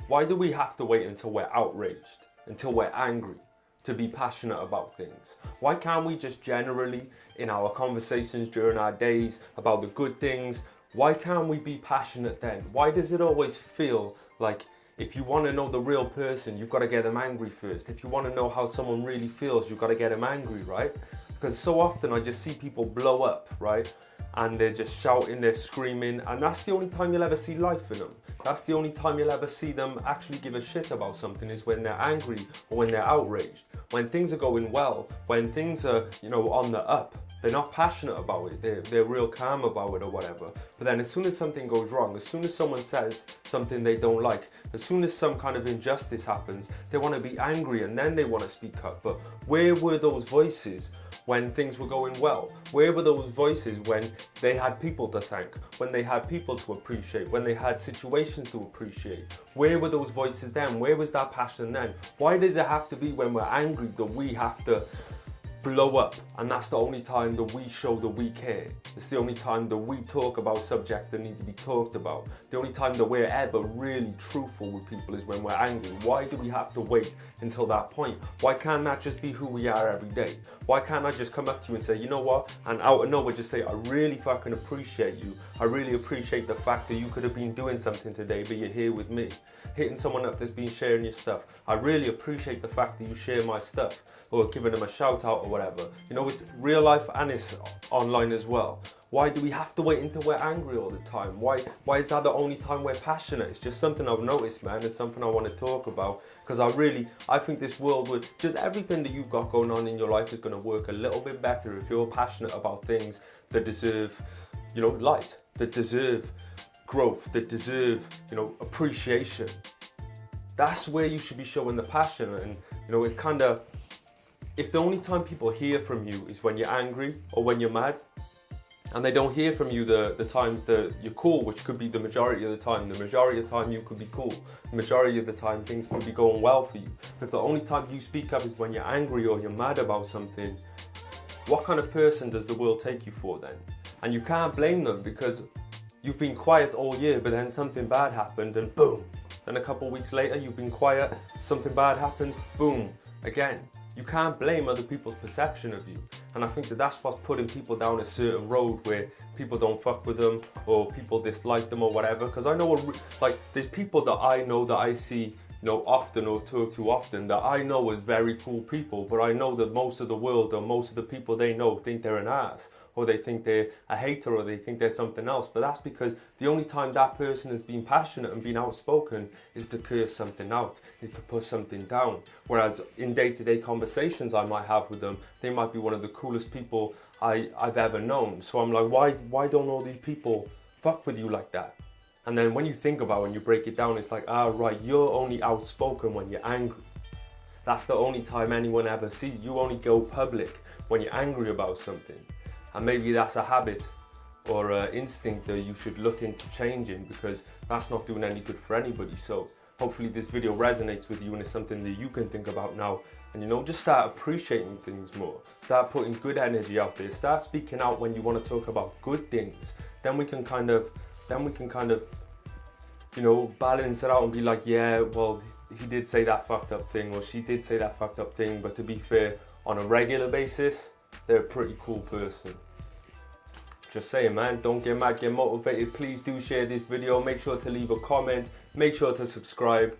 Why do we have to wait until we're outraged, until we're angry, to be passionate about things? Why can't we just generally, in our conversations during our days about the good things, why can't we be passionate then? Why does it always feel like if you want to know the real person, you've got to get them angry first? If you want to know how someone really feels, you've got to get them angry, right? Because so often I just see people blow up, right? And they're just shouting, they're screaming, and that's the only time you'll ever see life in them. That's the only time you'll ever see them actually give a shit about something, is when they're angry or when they're outraged. When things are going well, when things are, you know, on the up, they're not passionate about it, they're real calm about it or whatever. But then as soon as something goes wrong, as soon as someone says something they don't like, as soon as some kind of injustice happens, they want to be angry and then they want to speak up. But where were those voices when things were going well? Where were those voices when they had people to thank, when they had people to appreciate, when they had situations to appreciate? Where were those voices then? Where was that passion then? Why does it have to be when we're angry that we have to blow up, and that's the only time that we show that we care? It's the only time that we talk about subjects that need to be talked about. The only time that we're ever really truthful with people is when we're angry. Why do we have to wait until that point? Why can't that just be who we are every day? Why can't I just come up to you and say, you know what, and out of nowhere just say, I really fucking appreciate you. I really appreciate the fact that you could have been doing something today, but you're here with me. Hitting someone up that's been sharing your stuff. I really appreciate the fact that you share my stuff, or giving them a shout out or whatever. You know, it's real life and it's online as well. Why do we have to wait until we're angry all the time? Why is that the only time we're passionate? It's just something I've noticed, man. It's something I want to talk about, because I think this world would, just everything that you've got going on in your life is going to work a little bit better if you're passionate about things that deserve, you know, light, that deserve growth, that deserve, you know, appreciation. That's where you should be showing the passion. And, you know, it kind of, if the only time people hear from you is when you're angry or when you're mad, and they don't hear from you the times that you're cool, which could be the majority of the time. The majority of the time you could be cool. The majority of the time things could be going well for you. But if the only time you speak up is when you're angry or you're mad about something, what kind of person does the world take you for then? And you can't blame them, because you've been quiet all year, but then something bad happened and boom. Then a couple of weeks later, you've been quiet, something bad happened, boom, again. You can't blame other people's perception of you. And I think that that's what's putting people down a certain road where people don't fuck with them or people dislike them or whatever. Because I know, like, there's people that I know that I see, you know, often or talk to often that I know as very cool people, but I know that most of the world or most of the people they know think they're an ass, or they think they're a hater, or they think they're something else. But that's because the only time that person has been passionate and been outspoken is to curse something out, is to put something down. Whereas in day-to-day conversations I might have with them, they might be one of the coolest people I've ever known. So I'm like, why don't all these people fuck with you like that? And then when you think about it and you break it down, it's like, ah, right, you're only outspoken when you're angry. That's the only time anyone ever sees. You only go public when you're angry about something. And maybe that's a habit or an instinct that you should look into changing, because that's not doing any good for anybody. So hopefully this video resonates with you and it's something that you can think about now. And, you know, just start appreciating things more. Start putting good energy out there. Start speaking out when you want to talk about good things. Then we can kind of, you know, balance it out and be like, yeah, well, he did say that fucked up thing, or she did say that fucked up thing, but to be fair, on a regular basis, they're a pretty cool person. Just saying, man, don't get mad, get motivated. Please do share this video. Make sure to leave a comment. Make sure to subscribe.